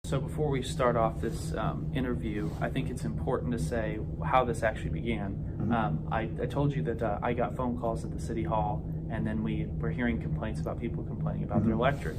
So before we start off this interview, I think it's important to say how this actually began. I told you that I got phone calls at the city hall, and then we were hearing complaints about people complaining about their electric.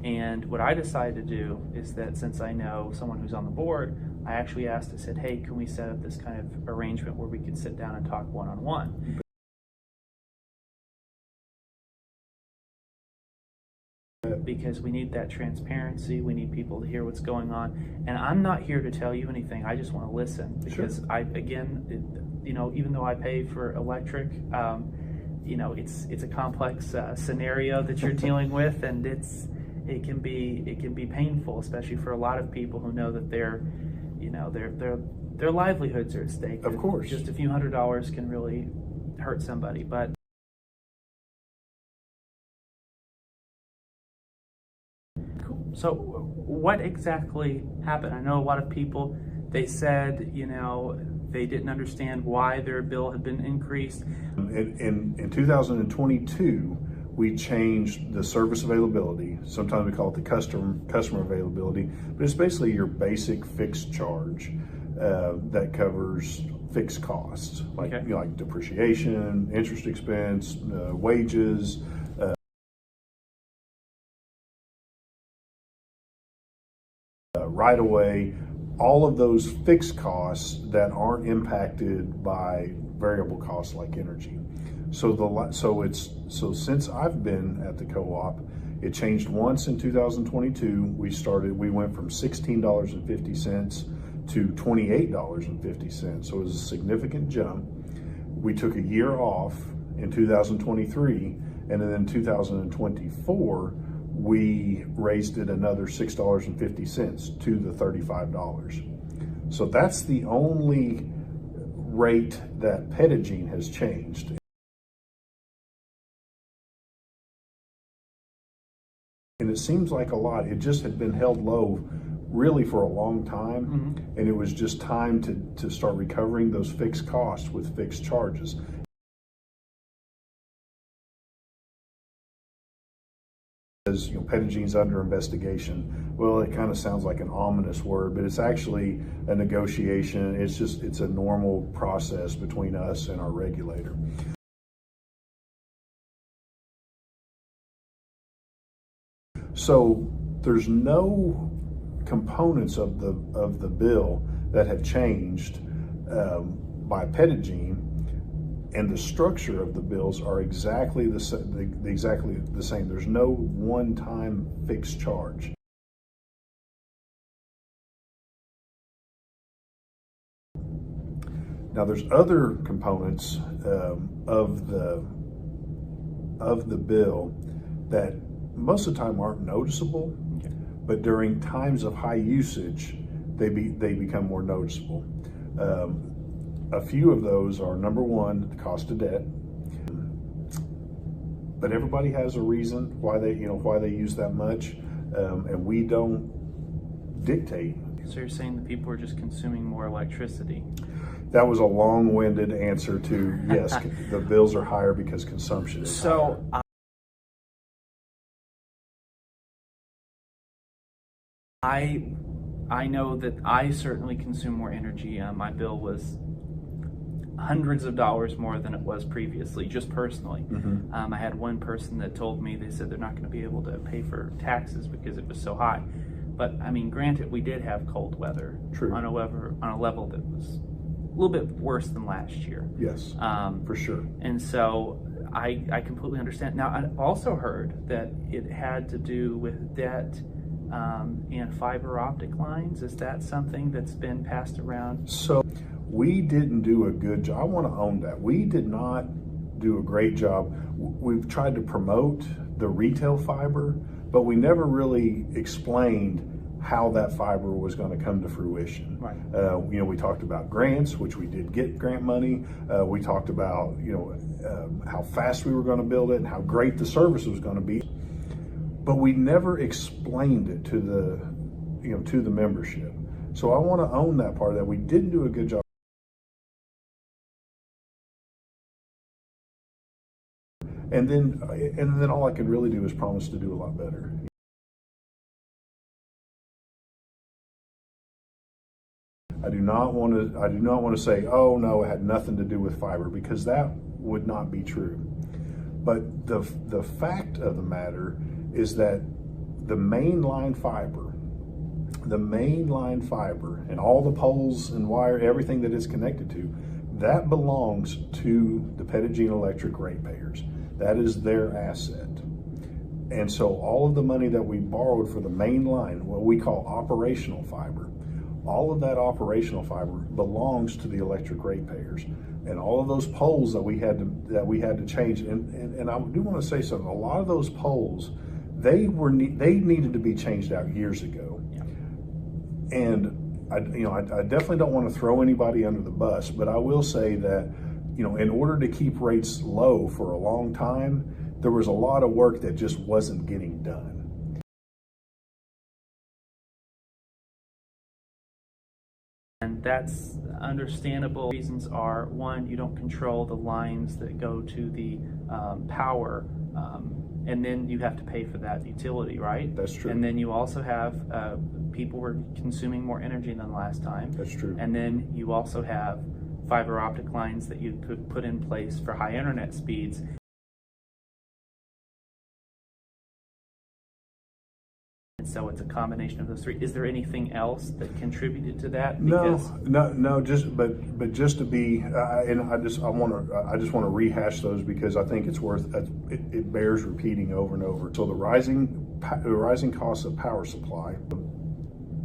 And what I decided to do is that, since I know someone who's on the board, I actually asked, I said, hey, can we set up this kind of arrangement where we could sit down and talk one-on-one? Because we need that transparency, we need people to hear what's going on, and I'm not here to tell you anything. I just want to listen, because even though I pay for electric, it's a complex scenario that you're dealing with, and it can be painful, especially for a lot of people who know that their livelihoods are at stake. Of course, just a few $100s can really hurt somebody, but. So what exactly happened? I know a lot of people, they said, they didn't understand why their bill had been increased. In 2022, we changed the service availability. Sometimes we call it the customer availability, but it's basically your basic fixed charge that covers fixed costs, like depreciation, interest expense, wages, right away, all of those fixed costs that aren't impacted by variable costs like energy. So since I've been at the co-op, it changed once in 2022. We went from $16.50 to $28.50. So it was a significant jump. We took a year off in 2023, and then in 2024, we raised it another $6.50 to the $35. So that's the only rate that Petit Jean has changed. And it seems like a lot. It just had been held low really for a long time, and it was just time to start recovering those fixed costs with fixed charges. As Petit Jean's under investigation. Well, it kind of sounds like an ominous word, but it's actually a negotiation. It's a normal process between us and our regulator. So there's no components of the bill that have changed by Petit Jean. And the structure of the bills are exactly the same. There's no one-time fixed charge. Now, there's other components of the bill that most of the time aren't noticeable, but during times of high usage, they become more noticeable. A few of those are, number one, the cost of debt. But everybody has a reason why they use that much, and we don't dictate. So you're saying that people are just consuming more electricity? That was a long-winded answer to yes. The bills are higher because consumption is higher. I know that I certainly consume more energy. My bill was hundreds of dollars more than it was previously, just personally. I had one person that told me, they said they're not going to be able to pay for taxes because it was so high. But I mean, granted, we did have cold weather. True. on a level that was a little bit worse than last year. Yes, for sure. And so I completely understand. Now, I also heard that it had to do with debt and fiber optic lines. Is that something that's been passed around? So we didn't do a good job. I want to own that. We did not do a great job. We've tried to promote the retail fiber, but we never really explained how that fiber was going to come to fruition. Right. We talked about grants, which we did get grant money. We talked about, how fast we were going to build it and how great the service was going to be. But we never explained it to the membership. So I want to own that part of that. We didn't do a good job. And then all I can really do is promise to do a lot better. I do not want to say, oh no, it had nothing to do with fiber, because that would not be true. But the fact of the matter is that the mainline fiber and all the poles and wire, everything that it's connected to, that belongs to the Petit Jean Electric ratepayers. That is their asset. And so all of the money that we borrowed for the main line, what we call operational fiber, all of that operational fiber belongs to the electric ratepayers. And all of those poles that we had to change, and I do want to say something. A lot of those poles, they needed to be changed out years ago. Yeah. And I definitely don't want to throw anybody under the bus, but I will say that, in order to keep rates low for a long time, there was a lot of work that just wasn't getting done. And that's understandable. Reasons are, one, you don't control the lines that go to the power, and then you have to pay for that utility, right? That's true. And then you also have people were consuming more energy than last time. That's true. And then you also have fiber optic lines that you could put in place for high internet speeds. And so it's a combination of those three. Is there anything else that contributed to that? Because no. Just to be, and I just want to rehash those, because I think it's worth it bears repeating over and over. So the rising costs of power supply,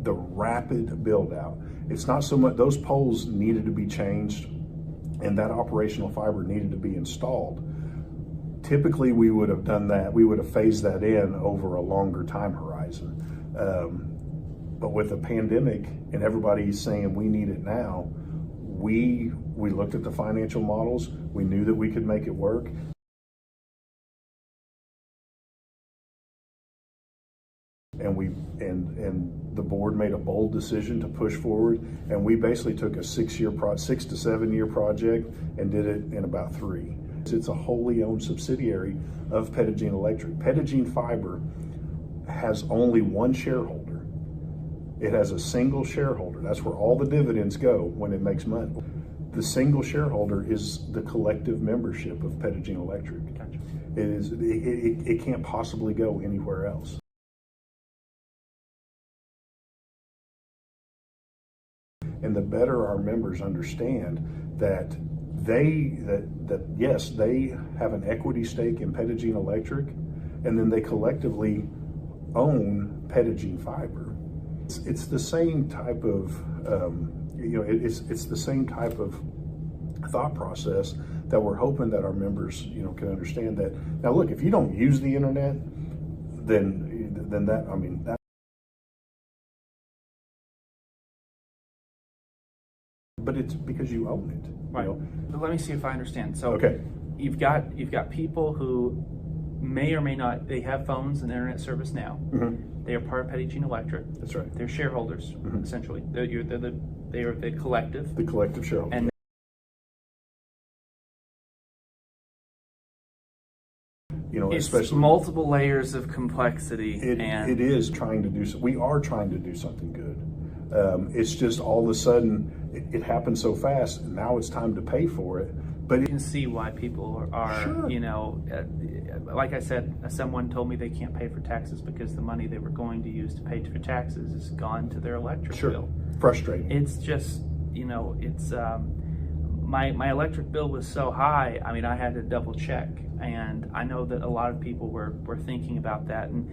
the rapid build out. It's not so much those poles needed to be changed, and that operational fiber needed to be installed. Typically, we would have done that. We would have phased that in over a longer time horizon. But with the pandemic and everybody saying we need it now, we looked at the financial models. We knew that we could make it work. And the board made a bold decision to push forward, and we basically took a 6 to 7 year project and did it in about 3. It's a wholly owned subsidiary of Petit Jean Electric. Petit Jean Fiber has only one shareholder. It has a single shareholder. That's where all the dividends go when it makes money. The single shareholder is the collective membership of Petit Jean Electric. Gotcha. It can't possibly go anywhere else. And the better our members understand that yes, they have an equity stake in Petit Jean Electric, and then they collectively own Petit Jean Fiber. It's the same type of it's the same type of thought process that we're hoping that our members can understand. That now, look, if you don't use the internet, then that but it's because you own it. Right. But let me see if I understand. So okay. You've got people who may or may not, they have phones and internet service now. Mm-hmm. They are part of Petit Jean Electric. That's right. They're shareholders, Mm-hmm. essentially. They are the collective. The collective shareholder. And it's especially multiple layers of complexity. It is trying to do. We are trying to do something good. It's just all of a sudden it happened so fast, and now it's time to pay for it. But you can see why people are, sure. Like I said, someone told me they can't pay for taxes because the money they were going to use to pay for taxes is gone to their electric sure. bill. Frustrating. It's just, it's my electric bill was so high. I mean, I had to double check, and I know that a lot of people were thinking about that. And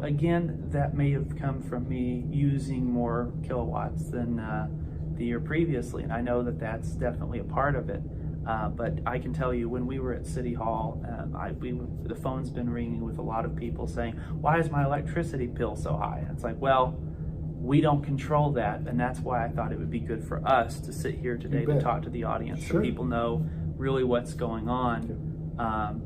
again, that may have come from me using more kilowatts than the year previously, and I know that that's definitely a part of it. But I can tell you, when we were at City Hall, the phone's been ringing with a lot of people saying, "Why is my electricity bill so high?" And it's like, well, we don't control that, and that's why I thought it would be good for us to sit here today to talk to the audience, sure. so people know really what's going on.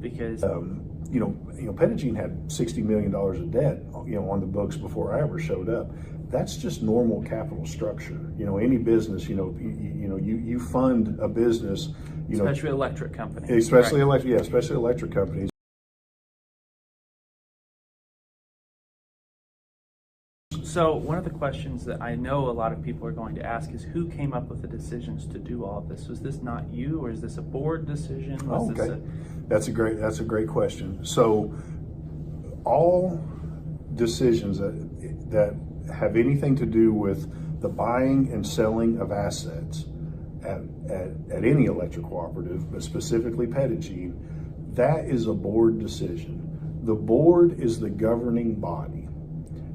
Because Petit Jean had $60 million of debt, on the books before I ever showed up. That's just normal capital structure. Any business, you fund a business, especially electric companies, especially right. especially electric companies. So one of the questions that I know a lot of people are going to ask is, who came up with the decisions to do all of this? Was this not you, or is this a board decision? Was Okay, that's a great question. So all decisions that have anything to do with the buying and selling of assets at any electric cooperative, but specifically Petit Jean, that is a board decision. The board is the governing body,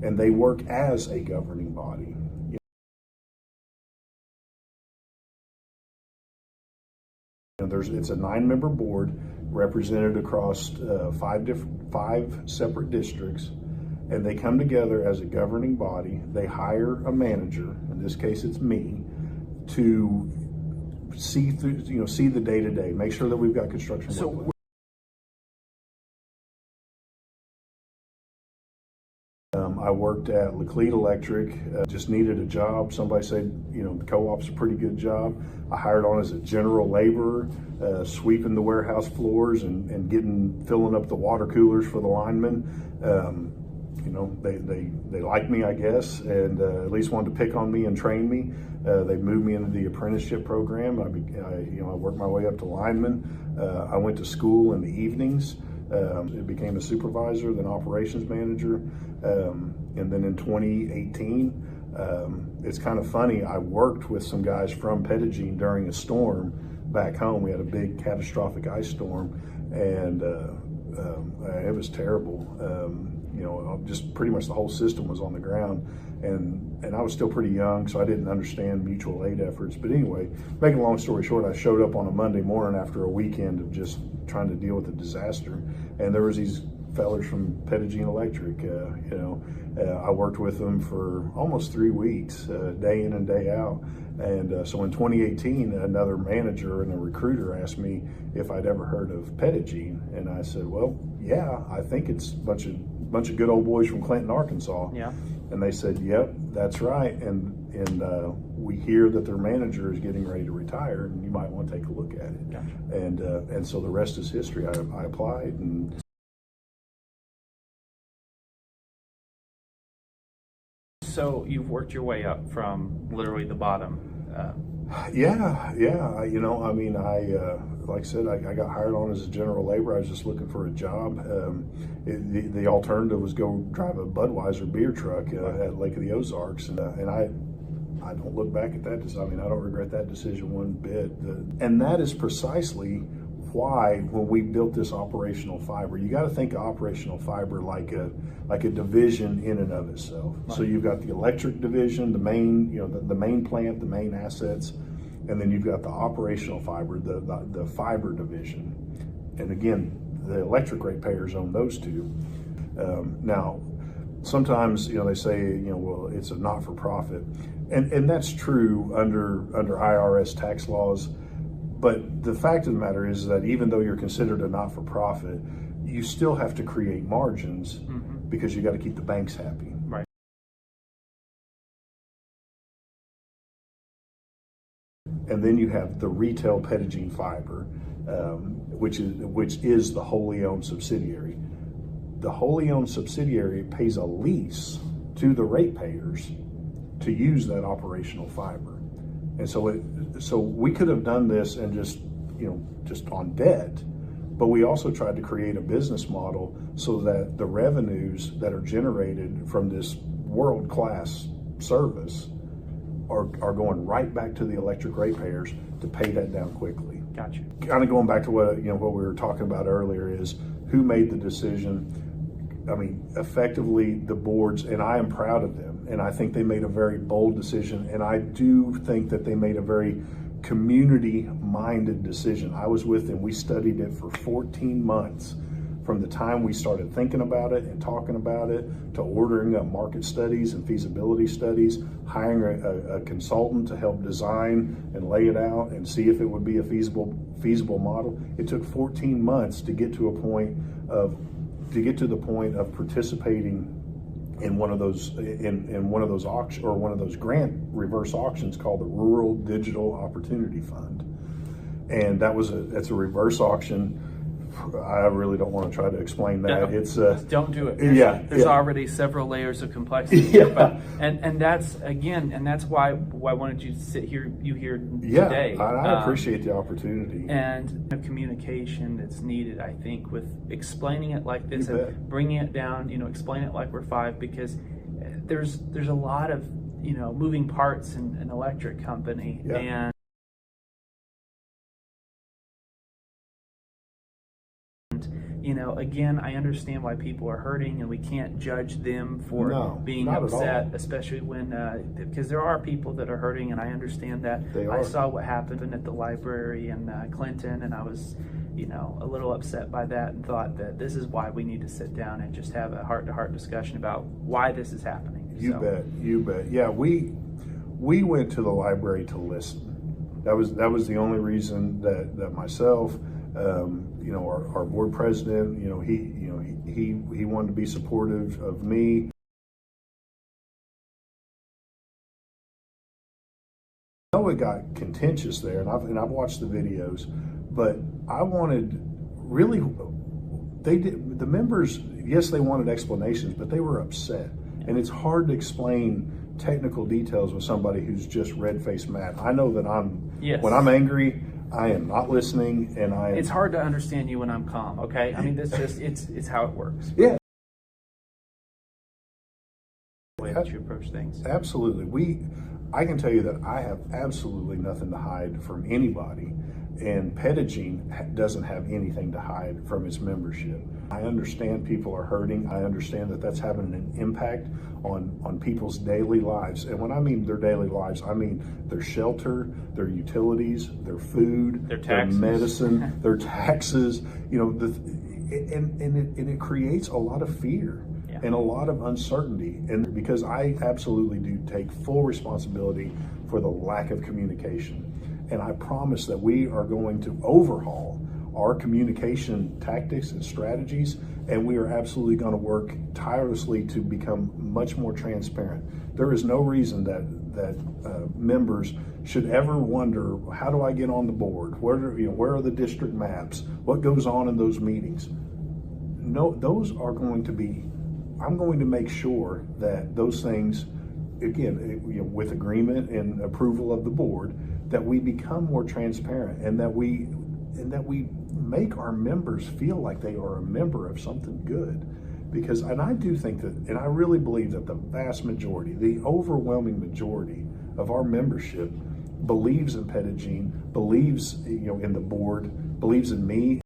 and they work as a governing body. It's a 9-member board represented across five separate districts, and they come together as a governing body. They hire a manager, in this case it's me, to see the day-to-day, make sure that we've got construction work plans. I worked at Petit Electric, just needed a job. Somebody said, the co-op's a pretty good job. I hired on as a general laborer, sweeping the warehouse floors and filling up the water coolers for the linemen. They liked me, I guess, and at least wanted to pick on me and train me. They moved me into the apprenticeship program. I worked my way up to lineman. I went to school in the evenings. It became a supervisor, then operations manager, and then in 2018, it's kind of funny. I worked with some guys from Petit Jean during a storm back home. We had a big catastrophic ice storm, and it was terrible. Just pretty much the whole system was on the ground, and I was still pretty young, so I didn't understand mutual aid efforts. But anyway, making a long story short, I showed up on a Monday morning after a weekend of just trying to deal with the disaster, and there was these fellers from Petit Jean Electric. I worked with them for almost 3 weeks, day in and day out. And so in 2018, another manager and a recruiter asked me if I'd ever heard of Petit Jean, and I said, well, yeah, I think it's a bunch of good old boys from Clinton, Arkansas. Yeah. And they said, yep, that's right. And we hear that their manager is getting ready to retire, and you might want to take a look at it. Gotcha. And so the rest is history. I applied, and so you've worked your way up from literally the bottom. Yeah. Like I said, I got hired on as a general laborer. I was just looking for a job. The alternative was go drive a Budweiser beer truck at Lake of the Ozarks, and I don't look back at that. I don't regret that decision one bit. And that is precisely why, when we built this operational fiber, you got to think of operational fiber like a division in and of itself. Right. So you've got the electric division, the main, the main plant, the main assets, and then you've got the operational fiber, the fiber division. And again, the electric ratepayers own those two. Now, sometimes they say well, it's a not-for-profit, and that's true under IRS tax laws. But the fact of the matter is that even though you're considered a not-for-profit, you still have to create margins, because you got to keep the banks happy. Right. And then you have the retail Petit Jean fiber, which is the wholly owned subsidiary. The wholly owned subsidiary pays a lease to the ratepayers to use that operational fiber. And so we could have done this and just on debt, but we also tried to create a business model so that the revenues that are generated from this world-class service are going right back to the electric ratepayers to pay that down quickly. Gotcha. Kind of going back to what we were talking about earlier is who made the decision. Effectively the boards, and I am proud of them, and I think they made a very bold decision, and I do think that they made a very community-minded decision. I was with them. We studied it for 14 months, from the time we started thinking about it and talking about it to ordering up market studies and feasibility studies, hiring a consultant to help design and lay it out and see if it would be a feasible model. It took 14 months to get to the point of participating in one of those auctions, or one of those grant reverse auctions called the Rural Digital Opportunity Fund. And that's a reverse auction I really don't want to try to explain that. No, It's don't do it. There's already several layers of complexity. Yeah. And that's why I wanted you to sit here today. I appreciate the opportunity. And the communication that's needed, I think, with explaining it like this and bringing it down, explain it like we're five, because there's a lot of, moving parts in an electric company. Yeah. Again, I understand why people are hurting, and we can't judge them for being upset, especially when, because there are people that are hurting, and I understand that. I saw what happened at the library in Clinton, and I was, a little upset by that, and thought that this is why we need to sit down and just have a heart-to-heart discussion about why this is happening. You bet. Yeah, we went to the library to listen. That was the only reason that myself, our board president, he wanted to be supportive of me. I know it got contentious there, and I've watched the videos, but I wanted really, the members, yes, they wanted explanations, but they were upset, and it's hard to explain technical details with somebody who's just red-faced mad. I know that when I'm angry, I am not listening, and it's hard to understand you when I'm calm, okay? I mean, it's how it works. Yeah. The way that you approach things. Absolutely. I can tell you that I have absolutely nothing to hide from anybody, and Petit Jean doesn't have anything to hide from its membership. I understand people are hurting. I understand that that's having an impact on people's daily lives. And when I mean their daily lives, I mean their shelter, their utilities, their food, their medicine, their taxes, and it creates a lot of fear and a lot of uncertainty. And because I absolutely do take full responsibility for the lack of communication. And I promise that we are going to overhaul our communication tactics and strategies, and we are absolutely going to work tirelessly to become much more transparent. There is no reason that members should ever wonder, how do I get on the board? Where are the district maps? What goes on in those meetings? No, those are going to be. I'm going to make sure that those things, again, with agreement and approval of the board, that we become more transparent, and that we make our members feel like they are a member of something good. Because, and I do think that, and I really believe that the vast majority, the overwhelming majority of our membership believes in Petit Jean, believes in the board, believes in me.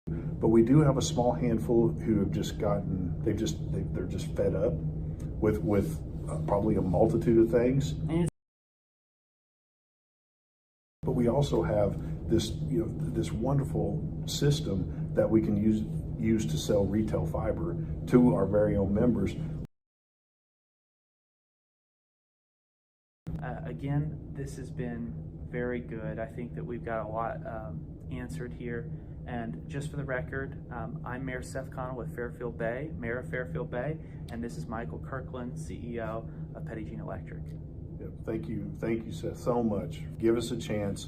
But we do have a small handful who have just they're just fed up with probably a multitude of things. But we also have this wonderful system that we can use to sell retail fiber to our very own members. Again, this has been very good. I think that we've got a lot answered here. And just for the record, I'm Mayor Seth Connell with Fairfield Bay, Mayor of Fairfield Bay, and this is Michael Kirkland, CEO of Petit Jean Electric. Thank you, Seth, so much. Give us a chance.